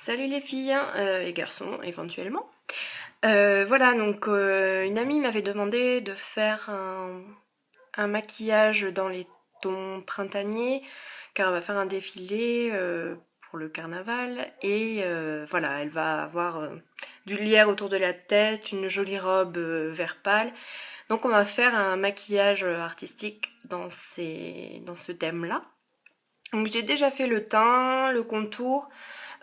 Salut les filles et garçons éventuellement. Voilà, donc une amie m'avait demandé de faire un maquillage dans les tons printaniers car elle va faire un défilé pour le carnaval et voilà, elle va avoir du lierre autour de la tête, une jolie robe vert pâle. Donc on va faire un maquillage artistique dans ce thème-là. Donc j'ai déjà fait le teint, le contour.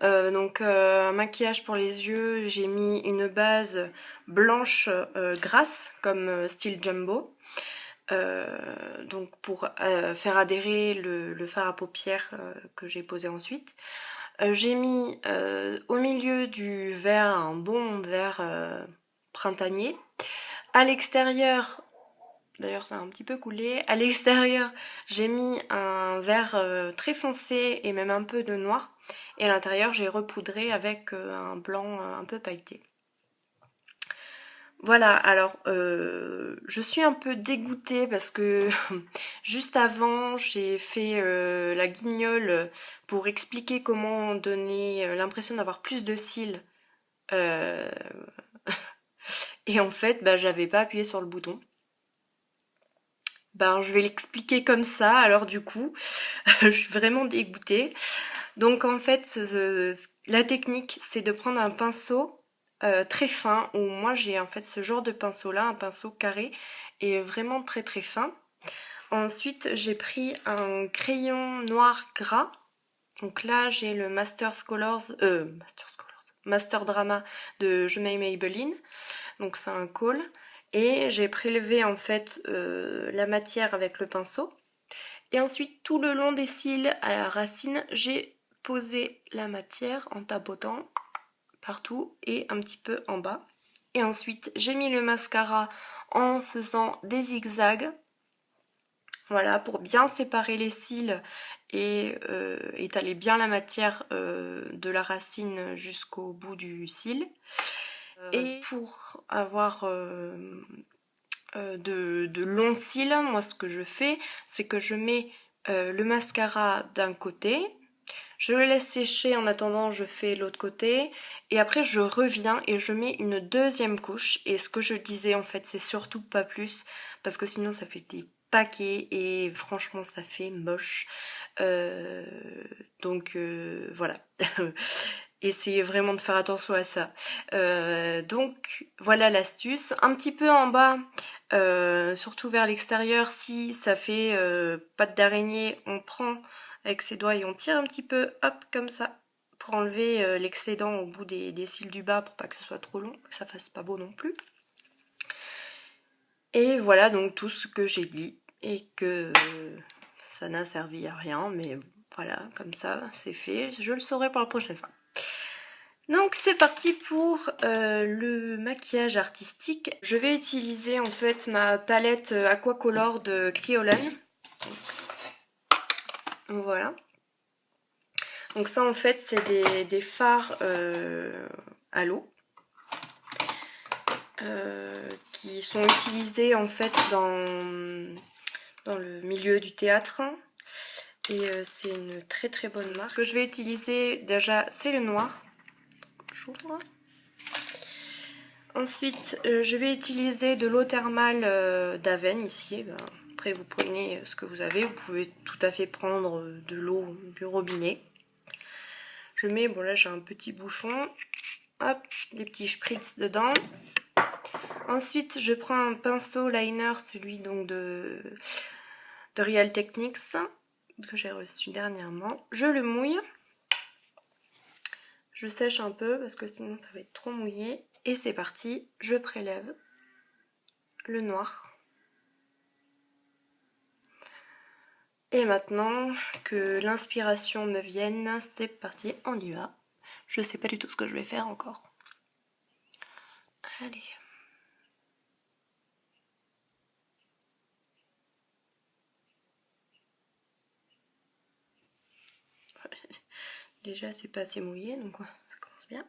Un maquillage pour les yeux, j'ai mis une base blanche grasse comme style jumbo. Donc pour faire adhérer le fard à paupières que j'ai posé ensuite. J'ai mis au milieu du vert un bon vert printanier. À l'extérieur, d'ailleurs ça a un petit peu coulé, à l'extérieur j'ai mis un vert très foncé et même un peu de noir. Et à l'intérieur j'ai repoudré avec un blanc un peu pailleté. Voilà, alors je suis un peu dégoûtée parce que juste avant j'ai fait la guignole pour expliquer comment donner l'impression d'avoir plus de cils. Euh, et en fait j'avais pas appuyé sur le bouton. Je vais l'expliquer comme ça, alors du coup, je suis vraiment dégoûtée. Donc en fait, la technique, c'est de prendre un pinceau très fin, où moi j'ai en fait ce genre de pinceau-là, un pinceau carré, et vraiment très très fin. Ensuite, j'ai pris un crayon noir gras. Donc là, j'ai le Master Drama de Je May Maybelline. Donc c'est un col. Et j'ai prélevé en fait la matière avec le pinceau. Et ensuite, tout le long des cils à la racine, j'ai posé la matière en tapotant partout et un petit peu en bas. Et ensuite, j'ai mis le mascara en faisant des zigzags. Voilà, pour bien séparer les cils et étaler bien la matière de la racine jusqu'au bout du cil. Et pour avoir de longs cils, moi ce que je fais, c'est que je mets le mascara d'un côté, je le laisse sécher, en attendant je fais l'autre côté, et après je reviens et je mets une deuxième couche. Et ce que je disais en fait, c'est surtout pas plus, parce que sinon ça fait des paquets et franchement ça fait moche. Euh, voilà. Essayez vraiment de faire attention à ça. Donc voilà l'astuce. Un petit peu en bas, surtout vers l'extérieur, si ça fait patte d'araignée, on prend avec ses doigts et on tire un petit peu, hop, comme ça, pour enlever l'excédent au bout des cils du bas, pour pas que ce soit trop long, que ça fasse pas beau non plus. Et voilà donc tout ce que j'ai dit, et que ça n'a servi à rien, mais voilà, comme ça, c'est fait. Je le saurai pour la prochaine fois. Donc c'est parti pour le maquillage artistique. Je vais utiliser en fait ma palette Aquacolor de Kryolan. Voilà. Donc ça en fait c'est des fards à l'eau qui sont utilisés en fait dans le milieu du théâtre. Et c'est une très très bonne marque. Ce que je vais utiliser déjà c'est le noir. J'ouvre. Ensuite, je vais utiliser de l'eau thermale d'Aven ici. Après, vous prenez ce que vous avez. Vous pouvez tout à fait prendre de l'eau du robinet. Je mets, bon là j'ai un petit bouchon. Hop, des petits spritz dedans. Ensuite, je prends un pinceau liner, celui donc de Real Techniques, que j'ai reçu dernièrement. Je le mouille. Je sèche un peu parce que sinon ça va être trop mouillé. Et c'est parti, je prélève le noir. Et maintenant que l'inspiration me vienne, c'est parti, on y va. Je sais pas du tout ce que je vais faire encore. Allez. Déjà c'est pas assez mouillé, donc ça commence bien.